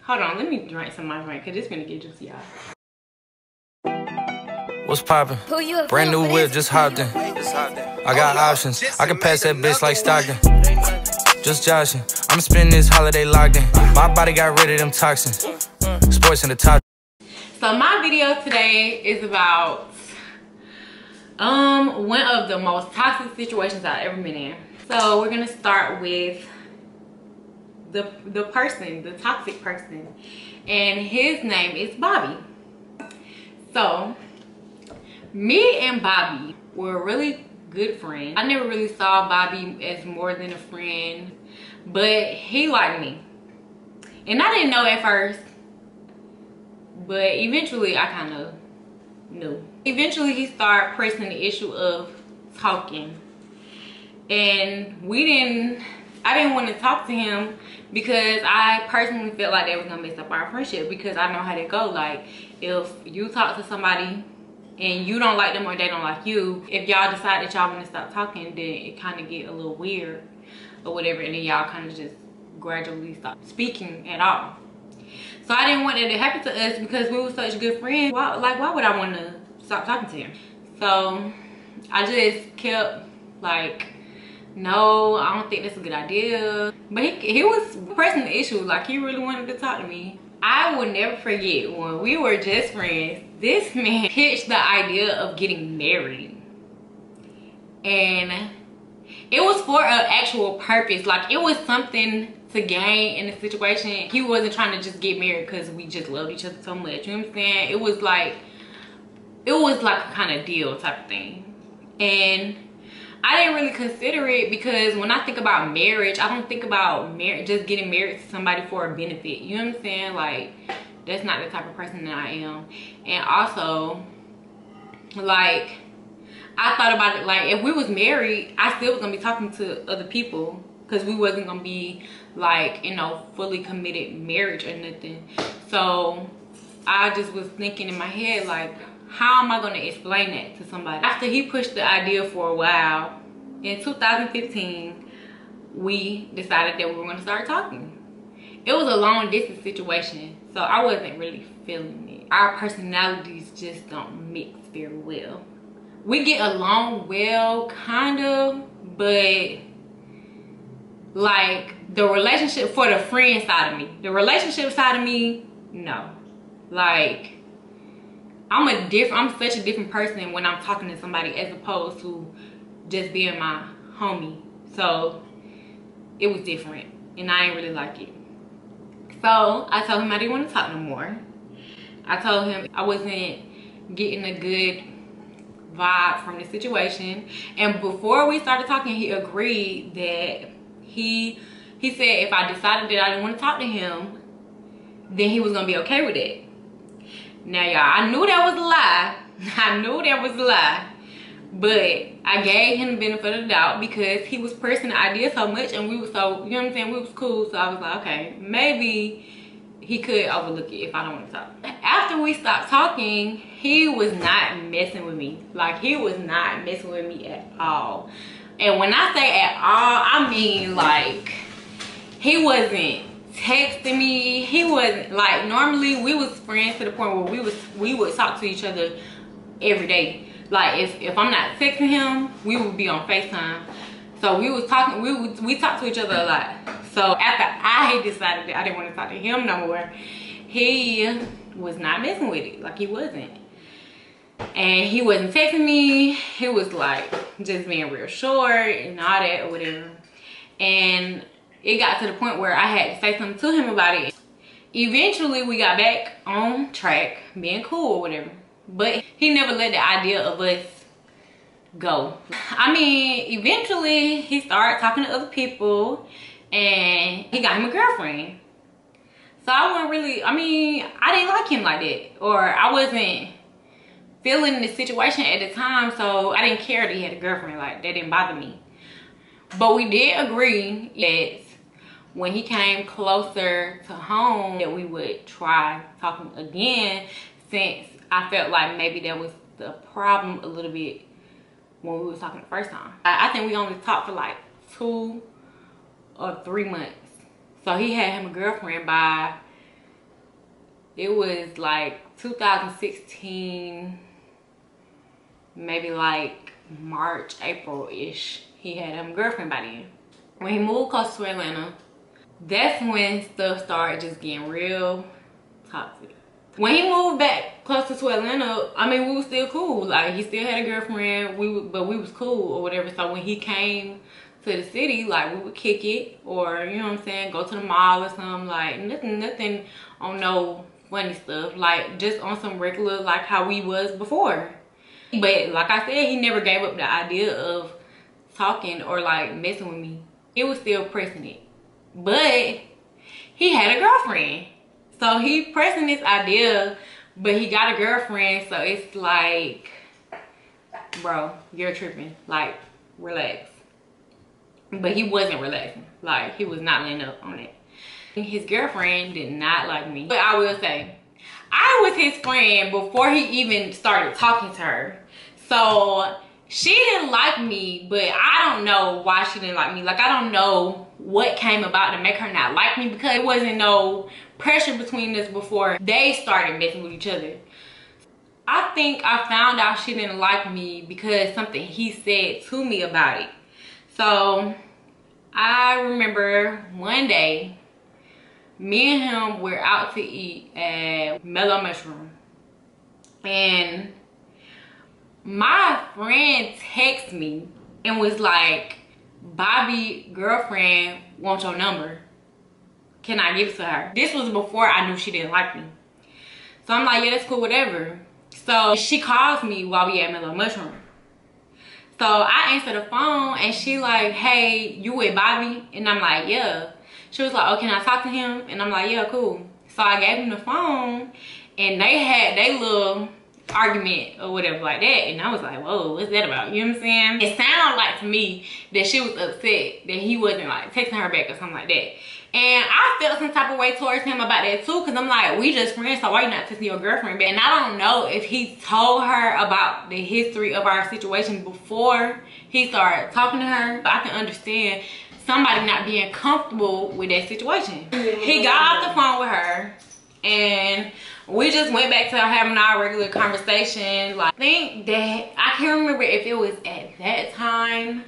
Hold on, let me drink some of my drink because it's gonna get juicy, y'all. What's poppin'? Brand new whip, just hopped in. I got options. I can pass that bitch like Stockton. Just joshing. I'm spending this holiday locked in. My body got rid of them toxins. Sports in the top. So my video today is about one of the most toxic situations I've ever been in. So we're gonna start with the person, the toxic person, and his name is Bobby. So me and Bobby were really good friends. I never really saw Bobby as more than a friend, but he liked me, and I didn't know at first, but eventually I kind of knew. Eventually he started pressing the issue of talking, and I didn't want to talk to him because I personally felt like that was gonna mess up our friendship, because I know how they go. Like, if you talk to somebody and you don't like them or they don't like you, if y'all decide that y'all want to stop talking, then it kind of get a little weird or whatever, and then y'all kind of just gradually stop speaking at all. So I didn't want that to happen to us because we were such good friends. Why would I want to stop talking to him? So I just kept like, no, I don't think that's a good idea. But he was pressing the issue. Like, he really wanted to talk to me. I will never forget when we were just friends, this man pitched the idea of getting married. And it was for an actual purpose. Like, it was something to gain in the situation. He wasn't trying to just get married because we just loved each other so much. You know what I'm saying? It was like a kind of deal type of thing. And I didn't really consider it because when I think about marriage, I don't think about just getting married to somebody for a benefit. You know what I'm saying? Like, that's not the type of person that I am. And also, like, I thought about it, like, if we was married, I still was gonna be talking to other people, because we wasn't gonna be like, you know, fully committed marriage or nothing. So I just was thinking in my head, like, how am I gonna explain that to somebody? After he pushed the idea for a while, in 2015, we decided that we were gonna start talking. It was a long distance situation, so I wasn't really feeling it. Our personalities just don't mix very well. We get along well, kind of, but like, the relationship, for the friend side of me, the relationship side of me, no. Like, I'm such a different person when I'm talking to somebody as opposed to just being my homie. So it was different, and I ain't really like it. So I told him I didn't want to talk no more. I told him I wasn't getting a good vibe from the situation. And before we started talking, he agreed that he said if I decided that I didn't want to talk to him, then he was gonna be okay with it. Now, y'all, I knew that was a lie. I knew that was a lie. But I gave him the benefit of the doubt because he was pressing the idea so much, and we were so, you know what I'm saying, we was cool. So I was like, okay, maybe he could overlook it if I don't want to talk. After we stopped talking, he was not messing with me. Like, he was not messing with me at all. And when I say at all, I mean, like, he wasn't texting me. He wasn't, like, normally we was friends to the point where we would talk to each other every day. Like, if I'm not texting him, we would be on FaceTime. So we was talking, we talked to each other a lot. So after I decided that I didn't want to talk to him no more, he was not messing with it. Like, he wasn't. And he wasn't texting me. He was like just being real short and all that or whatever. And it got to the point where I had to say something to him about it. Eventually we got back on track, being cool or whatever. But he never let the idea of us go. I mean, eventually he started talking to other people and he got him a girlfriend. So I wasn't really, I mean, I didn't like him like that, or I wasn't feeling the situation at the time, so I didn't care that he had a girlfriend. Like, that didn't bother me. But we did agree that when he came closer to home that we would try talking again, since I felt like maybe that was the problem a little bit when we was talking the first time. I think we only talked for like 2 or 3 months. So he had him a girlfriend by It was like 2016, maybe like March, April-ish. He had a girlfriend by then. When he moved close to Atlanta, that's when stuff started just getting real toxic. When he moved back closer to Atlanta, I mean, we was still cool. Like, he still had a girlfriend, but we was cool or whatever. So when he came to the city, like, we would kick it, or, you know what I'm saying, go to the mall or something. Like, nothing on no funny stuff. Like, just on some regular, like, how we was before. But like I said, he never gave up the idea of talking or, like, messing with me. He was still pressing it. But he had a girlfriend. So he pressing this idea, but he got a girlfriend. So it's like, bro, you're tripping. Like, relax. But he wasn't relaxing. Like, he was not letting up on it. His girlfriend did not like me. But I will say, I was his friend before he even started talking to her. So she didn't like me, but I don't know why she didn't like me. Like, I don't know what came about to make her not like me, because it wasn't no pressure between us before they started messing with each other. I think I found out she didn't like me because something he said to me about it. So I remember one day, me and him were out to eat at Mellow Mushroom, and my friend texted me and was like, Bobby girlfriend wants your number. Can I give it to her? This was before I knew she didn't like me. So I'm like, yeah, that's cool, whatever. So she calls me while we at Mellow Mushroom. So I answer the phone and she like, hey, you with Bobby? And I'm like, yeah. She was like, oh, can I talk to him? And I'm like, yeah, cool. So I gave him the phone and they had their little argument or whatever like that, and I was like, whoa, what's that about? You know what I'm saying? It sounded like to me that she was upset that he wasn't like texting her back or something like that, and I felt some type of way towards him about that too, because I'm like, we just friends, so why you not texting your girlfriend back? And I don't know if he told her about the history of our situation before he started talking to her, but I can understand somebody not being comfortable with that situation. He got off the phone with her and we just went back to having our regular conversation. Like, I think that, I can't remember if it was at that time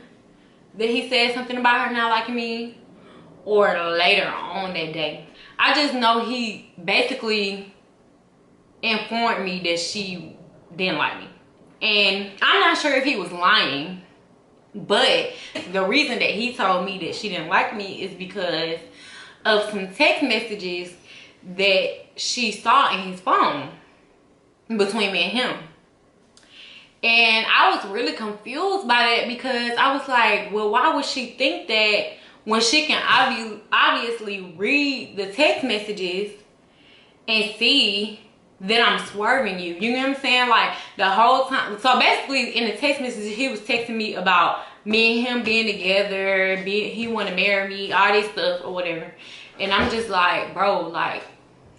that he said something about her not liking me or later on that day. I just know he basically informed me that she didn't like me. And I'm not sure if he was lying, but the reason that he told me that she didn't like me is because of some text messages that she saw in his phone between me and him. And I was really confused by that, because I was like, well, why would she think that when she can obviously read the text messages and see that I'm swerving you? You know what I'm saying? Like, the whole time. So basically in the text messages, he was texting me about me and him being together, he want to marry me, all this stuff or whatever. And I'm just like, bro, like,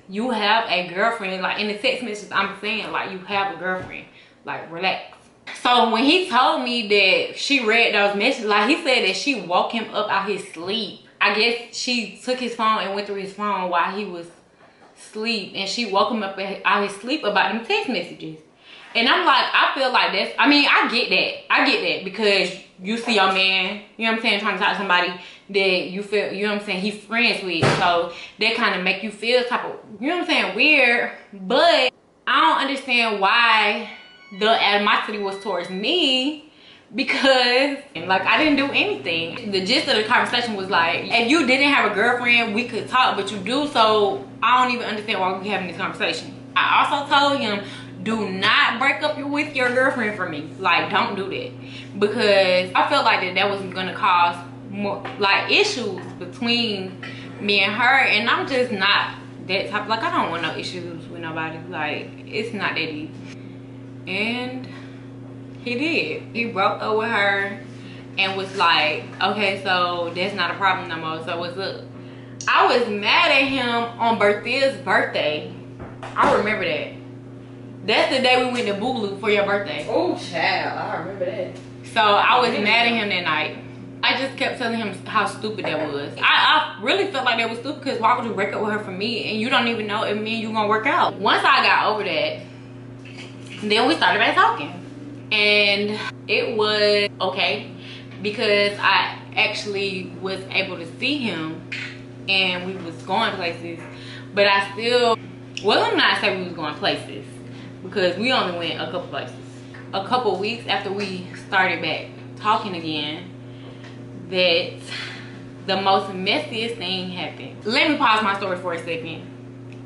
you have a girlfriend. Like, in the text messages, I'm saying, like, you have a girlfriend. Like, relax. So when he told me that she read those messages, like, he said that she woke him up out his sleep. I guess she took his phone and went through his phone while he was asleep, and she woke him up out his sleep about them text messages. And I'm like, I feel like that's, I mean, I get that because you see your man, you know what I'm saying, trying to talk to somebody that you feel, you know what I'm saying, he's friends with. So that kind of make you feel type of, you know what I'm saying, weird. But I don't understand why the animosity was towards me, because like, I didn't do anything. The gist of the conversation was like, if you didn't have a girlfriend, we could talk, but you do, so I don't even understand why we're having this conversation. I also told him, do not break up with your girlfriend for me. Like, don't do that, because I felt like that was gonna cause more like issues between me and her, and I'm just not that type. Like, I don't want no issues with nobody. Like, it's not that deep. And he did. He broke up with her and was like, okay, so that's not a problem no more, so what's up? I was mad at him on Berthia's birthday. I remember that. That's the day we went to Boogaloo for your birthday. Oh, child, I remember that. So I was mad at him that night. I just kept telling him how stupid that was. I really felt like that was stupid, because why would you break up with her for me and you don't even know if me and you gonna work out? Once I got over that, then we started back talking. And it was okay, because I actually was able to see him and we was going places. But I still, well, let me not say we was going places, because we only went a couple places. A couple weeks after we started back talking again, that the most messiest thing happened. Let me pause my story for a second.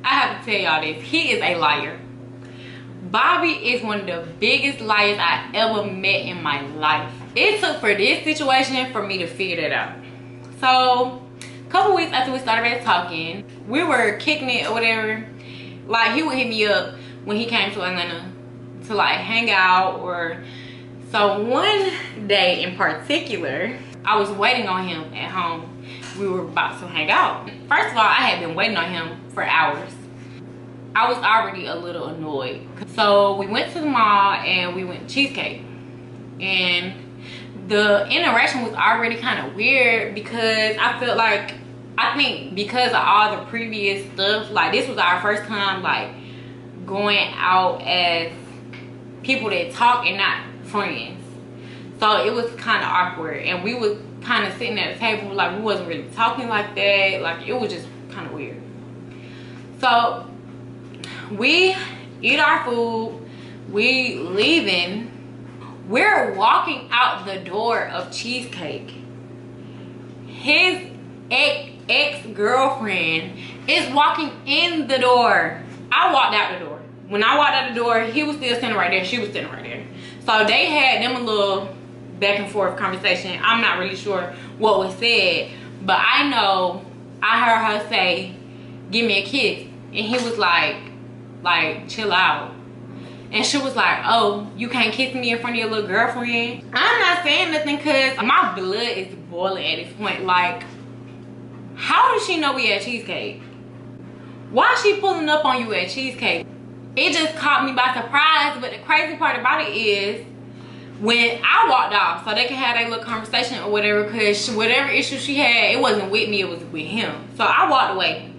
I have to tell y'all this. He is a liar. Bobby is one of the biggest liars I ever met in my life. It took for this situation for me to figure that out. So, a couple weeks after we started back talking, we were kicking it or whatever. Like, he would hit me up when he came to Atlanta to like hang out. Or so one day in particular, I was waiting on him at home. We were about to hang out. First of all, I had been waiting on him for hours. I was already a little annoyed. So we went to the mall and we went to Cheesecake. And the interaction was already kind of weird, because I felt like, I think because of all the previous stuff, like this was our first time like going out as people that talk and not friends. So it was kind of awkward, and we was kind of sitting at the table like we wasn't really talking like that. Like, it was just kind of weird. So we eat our food, we leaving, we're walking out the door of Cheesecake. His ex-girlfriend is walking in the door. I walked out the door. When I walked out the door, he was still standing right there, she was standing right there. So they had them a little back and forth conversation. I'm not really sure what was said, but I know I heard her say, "Give me a kiss," and he was like chill out. And she was like, "Oh, you can't kiss me in front of your little girlfriend?" I'm not saying nothing, because my blood is boiling at this point. Like, how does she know we at Cheesecake? Why is she pulling up on you at Cheesecake? It just caught me by surprise. But the crazy part about it is, when I walked off so they could have their little conversation or whatever, because whatever issue she had, it wasn't with me, it was with him. So I walked away.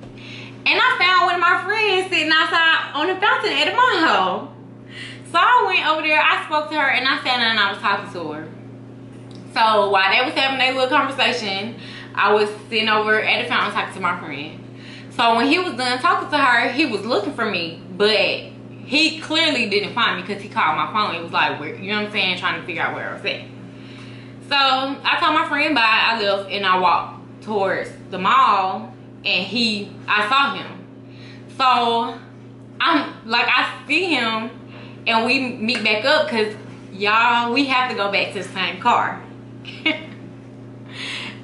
And I found one of my friends sitting outside on the fountain at the mall. So I went over there, I spoke to her, and I sat down and I was talking to her. So while they was having their little conversation, I was sitting over at the fountain talking to my friend. So when he was done talking to her, he was looking for me, but he clearly didn't find me, because he called my phone. It was like, where, you know what I'm saying, trying to figure out where I was at. So I told my friend bye, I left, and I walked towards the mall, and I saw him. So I'm like, I see him, and we meet back up, because y'all, we have to go back to the same car.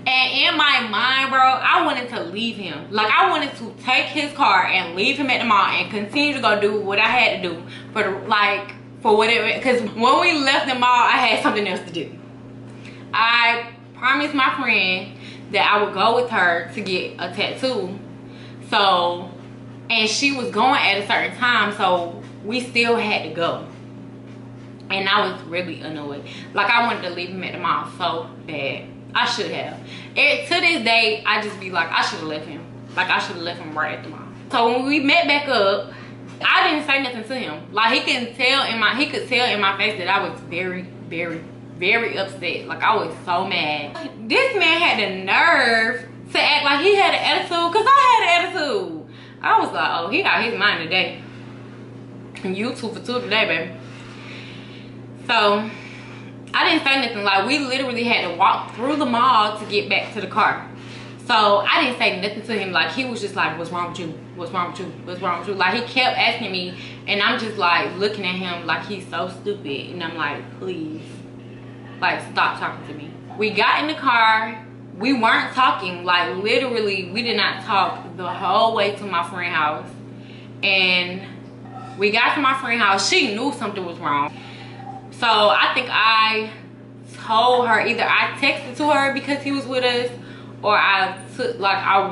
And in my mind, bro, I wanted to leave him. Like, I wanted to take his car and leave him at the mall and continue to go do what I had to do for whatever. Because when we left the mall, I had something else to do. I promised my friend that I would go with her to get a tattoo. So, and she was going at a certain time, so we still had to go. And I was really annoyed. Like, I wanted to leave him at the mall so bad. I should have. To this day, I just be like, I should have left him. Like, I should have left him right at the mall. So when we met back up, I didn't say nothing to him. Like, he could tell in my face that I was very, very, very upset. Like, I was so mad. This man had the nerve to act like he had an attitude, because I had an attitude. I was like, oh, he got his mind today. And you 2 for 2 today, baby. So I didn't say nothing. Like, we literally had to walk through the mall to get back to the car. So I didn't say nothing to him. Like, he was just like, what's wrong with you? What's wrong with you? What's wrong with you? Like, he kept asking me, and I'm just like looking at him like he's so stupid. And I'm like, please, like, stop talking to me. We got in the car. We weren't talking. Like, literally, we did not talk the whole way to my friend's house. And we got to my friend's house. She knew something was wrong. So I think I told her, either I texted to her because he was with us, or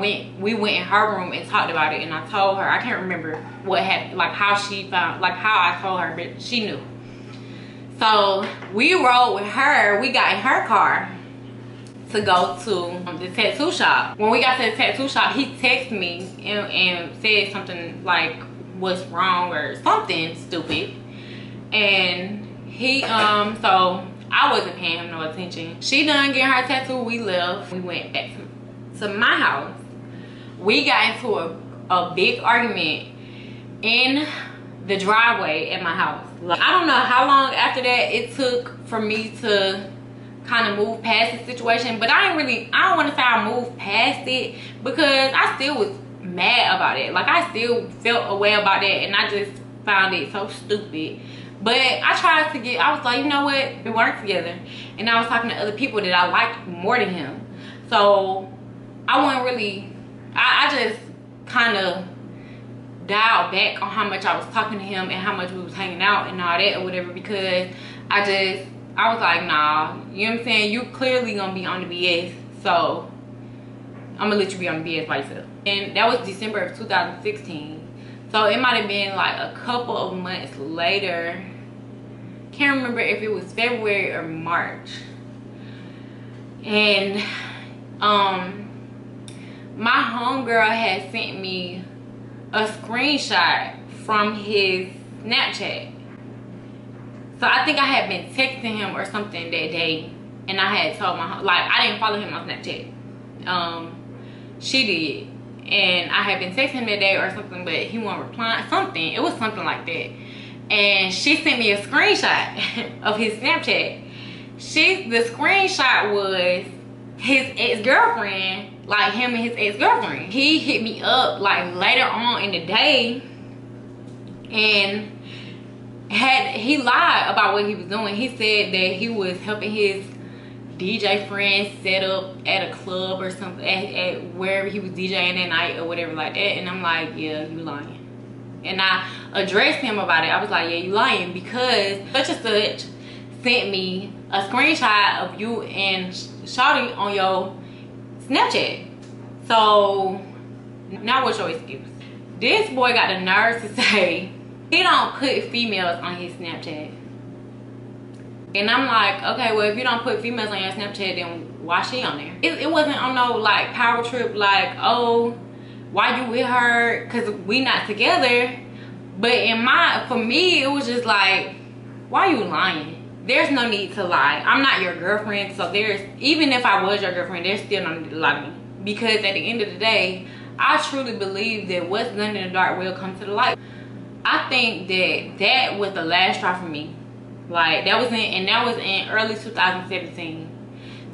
we went in her room and talked about it, and I told her. I can't remember what happened, like how she found, like how I told her, but she knew. So we rode with her. We got in her car to go to the tattoo shop. When we got to the tattoo shop, he texted me and said something like, what's wrong or something stupid. And he, so I wasn't paying him no attention. She done getting her tattoo, we left. We went back to my house. We got into a big argument in the driveway at my house. Like, I don't know how long after that it took for me to kind of move past the situation, but I don't want to say I moved past it, because I still was mad about it. Like, I still felt a way about it, and I just found it so stupid. But I was like, you know what, we weren't together, and I was talking to other people that I liked more than him, so I wasn't really, I just kind of dialed back on how much I was talking to him and how much we was hanging out and all that or whatever, because I was like, nah, you know what I'm saying, you clearly gonna be on the BS, so I'm gonna let you be on the BS by yourself. And that was December of 2016, so it might have been like a couple of months later, can't remember if it was February or March, and my homegirl had sent me a screenshot from his Snapchat. So I think I had been texting him or something that day, and I had told I didn't follow him on Snapchat. She did, and I had been texting him that day or something, but he wasn't replying. Something, it was something like that. And she sent me a screenshot of his Snapchat. The screenshot was his ex-girlfriend, like him and his ex-girlfriend. He hit me up like later on in the day, and he lied about what he was doing. He said that he was helping his DJ friend set up at a club or something, at wherever he was DJing that night or whatever like that. And I'm like, yeah, you lying. And I addressed him about it. I was like, yeah, you lying, because such and such sent me a screenshot of you and Shawty on your Snapchat. So now what's your excuse? This boy got the nerve to say he don't put females on his Snapchat. And I'm like, okay, well, if you don't put females on your Snapchat, then why she on there? It wasn't on no like power trip, like, oh, why you with her, because we not together. But for me, it was just like, why you lying? There's no need to lie. I'm not your girlfriend, so even if I was your girlfriend, there's still no need to lie to me. Because at the end of the day, I truly believe that what's done in the dark will come to the light. I think that was the last straw for me. Like, that was in early 2017.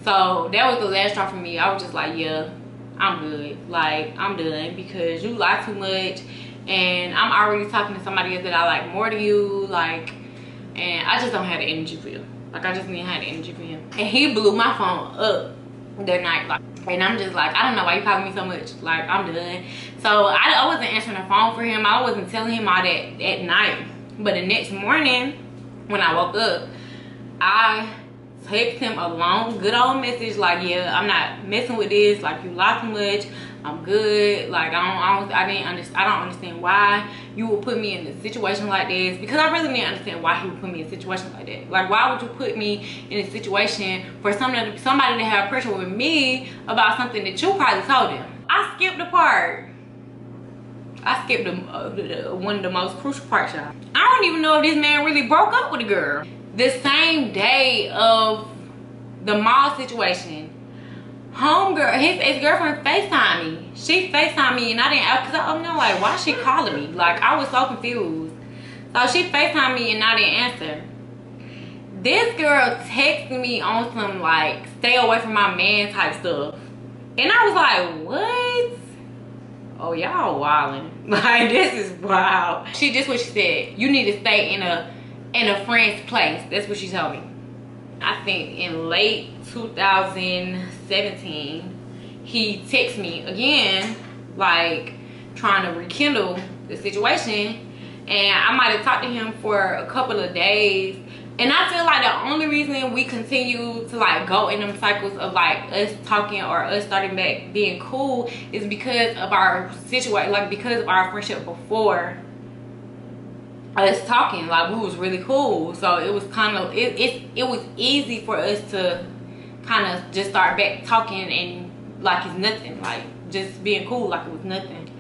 So that was the last straw for me. I was just like, yeah, I'm good. Like, I'm done, because you lie too much, and I'm already talking to somebody else that I like more than you. Like, and I just don't have the energy for you. Like, I just didn't have the energy for him. And he blew my phone up that night. Like, and I'm just like, I don't know why you calling me so much. Like, I'm done. So I wasn't answering the phone for him. I wasn't telling him all that at night. But the next morning, when I woke up, I text him a long, good old message like, yeah, I'm not messing with this. Like, you lie too much. I'm good. Like, I don't understand why you would put me in a situation like this, because I really didn't understand why he would put me in a situation like that. Like, why would you put me in a situation for somebody to have pressure with me about something that you probably told him? I skipped the part. I skipped one of the most crucial parts, y'all. I don't even know if this man really broke up with a girl. The same day of the mall situation, homegirl, his ex-girlfriend FaceTimed me. She FaceTimed me, and I didn't, because I'm like, why is she calling me? Like, I was so confused. So she FaceTimed me, and I didn't answer. This girl texted me on some like, stay away from my man type stuff. And I was like, what? Oh, y'all wildin'. Like, this is wild. This what she said. You need to stay in a friend's place. That's what she told me. I think in late 2017, he texted me again, like, trying to rekindle the situation. And I might have talked to him for a couple of days. And I feel like the only reason we continue to like go in them cycles of like us talking or us starting back being cool is because of our situation, like because of our friendship before us talking. Like, we was really cool, so it was kind of it was easy for us to kind of just start back talking and like it's nothing, like just being cool like it was nothing.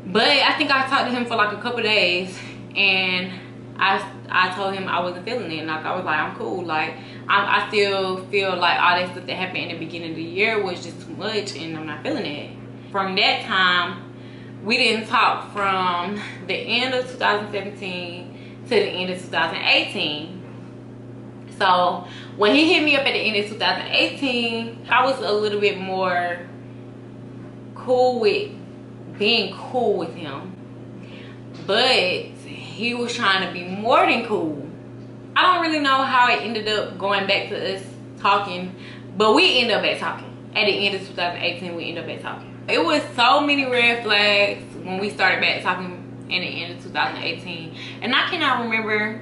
But I think I talked to him for like a couple days, and I told him I wasn't feeling it. Like I was like, I'm cool. Like I still feel like all that stuff that happened in the beginning of the year was just too much, and I'm not feeling it. From that time, we didn't talk from the end of 2017 to the end of 2018. So when he hit me up at the end of 2018, I was a little bit more cool with being cool with him, but he was trying to be more than cool. I don't really know how it ended up going back to us talking, but we ended up back talking. At the end of 2018, we ended up back talking. It was so many red flags when we started back talking in the end of 2018, and I cannot remember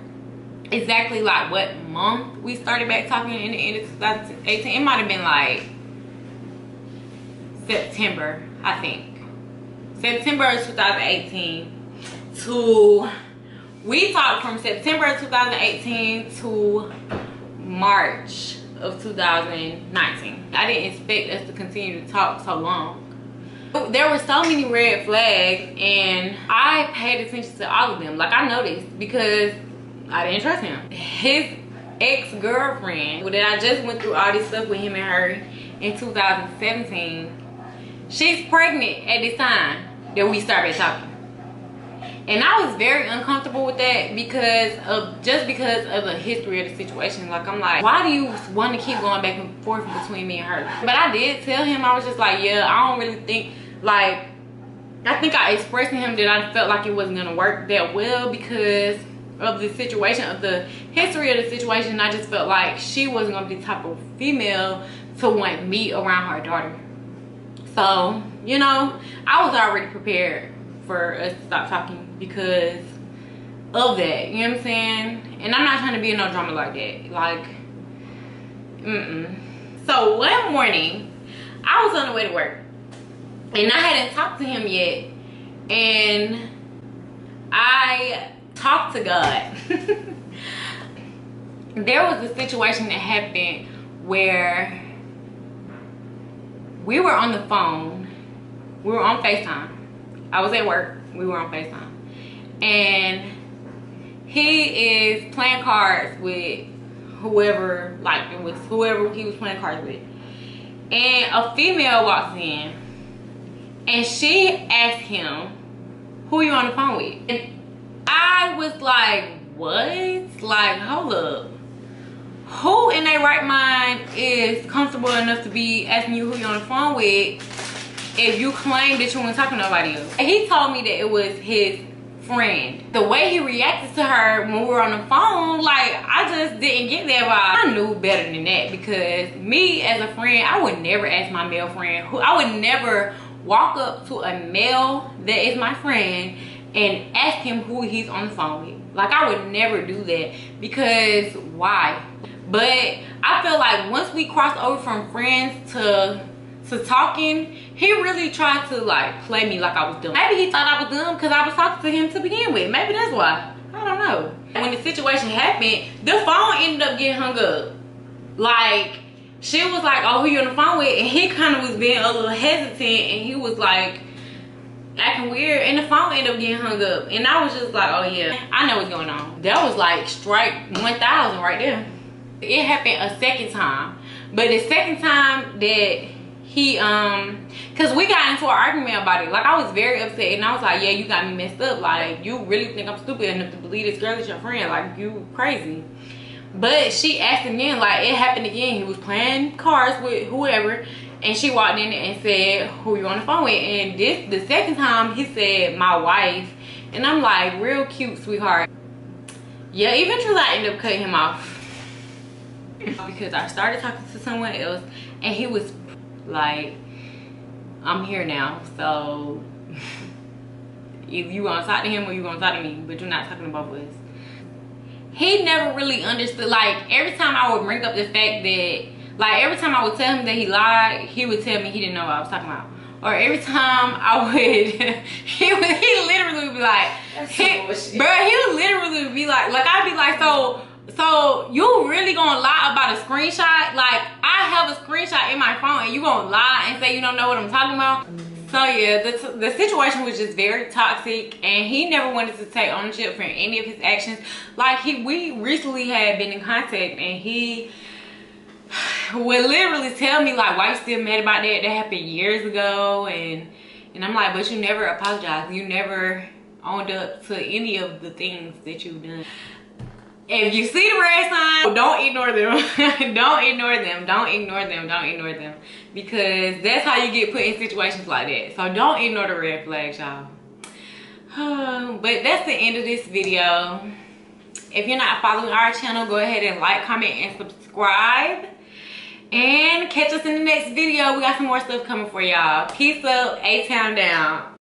exactly like what month we started back talking in the end of 2018. It might have been like September, I think. September of 2018 to, we talked from September of 2018 to March of 2019. I didn't expect us to continue to talk so long. There were so many red flags, and I paid attention to all of them. Like I noticed, because I didn't trust him. His ex-girlfriend that I just went through all this stuff with him and her in 2017, she's pregnant at this time that we started talking. And I was very uncomfortable with that because of the history of the situation. Like I'm like, why do you want to keep going back and forth between me and her? But I did tell him, I was just like, yeah, I don't really think, like, I think I expressed to him that I felt like it wasn't gonna work that well because of the situation, of the history of the situation. I just felt like she wasn't gonna be the type of female to want me around her daughter. So, you know, I was already prepared for us to stop talking because of that, you know what I'm saying? And I'm not trying to be in no drama like that, like, So one morning, I was on the way to work, and I hadn't talked to him yet, and I talked to God. There was a situation that happened where we were on the phone, we were on FaceTime. I was at work, we were on FaceTime, and he is playing cards with whoever, like it was whoever he was playing cards with, and a female walks in and she asked him, who you on the phone with? And I was like, what? Like, hold up, who in their right mind is comfortable enough to be asking you who you on the phone with if you claim that you weren't talking to nobody else? And he told me that it was his friend. The way he reacted to her when we were on the phone, like, I just didn't get that vibe. I knew better than that, because me as a friend, I would never ask my male friend, I would never walk up to a male that is my friend and ask him who he's on the phone with. Like, I would never do that, because why? But I feel like once we crossed over from friends to talking, he really tried to like play me like I was dumb. Maybe he thought I was dumb because I was talking to him to begin with. Maybe that's why. I don't know. When the situation happened, the phone ended up getting hung up. Like, she was like, oh, who you on the phone with? And he kind of was being a little hesitant, and he was like acting weird, and the phone ended up getting hung up. And I was just like, oh yeah, I know what's going on. That was like strike 1,000 right there. It happened a second time, but the second time that he because we got into an argument about it. Like, I was very upset, and I was like, yeah, you got me messed up. Like, you really think I'm stupid enough to believe this girl is your friend? Like, you crazy. But she asked again, like, it happened again. He was playing cards with whoever, and she walked in and said, who you on the phone with? And the second time he said, my wife. And I'm like, real cute, sweetheart. Yeah, eventually I ended up cutting him off because I started talking to someone else, and he was like, I'm here now, so if you gonna talk to him or you gonna talk to me, but you're not talking to both of us. He never really understood. Like, every time I would bring up the fact that, like, every time I would tell him that he lied, he would tell me he didn't know what I was talking about. Or every time I would he literally would be like, bro, he would literally be like I'd be like, so So you really gonna lie about a screenshot? Like, I have a screenshot in my phone and you gonna lie and say you don't know what I'm talking about? So yeah, the situation was just very toxic, and he never wanted to take ownership for any of his actions. Like, we recently had been in contact, and he would literally tell me like, why you still mad about that? That happened years ago. And I'm like, but you never apologized. You never owned up to any of the things that you've done. If you see the red sign, don't ignore them. Don't ignore them. Don't ignore them. Don't ignore them. Because that's how you get put in situations like that. So don't ignore the red flags, y'all. But that's the end of this video. If you're not following our channel, go ahead and like, comment, and subscribe. And catch us in the next video. We got some more stuff coming for y'all. Peace up. A-Town down.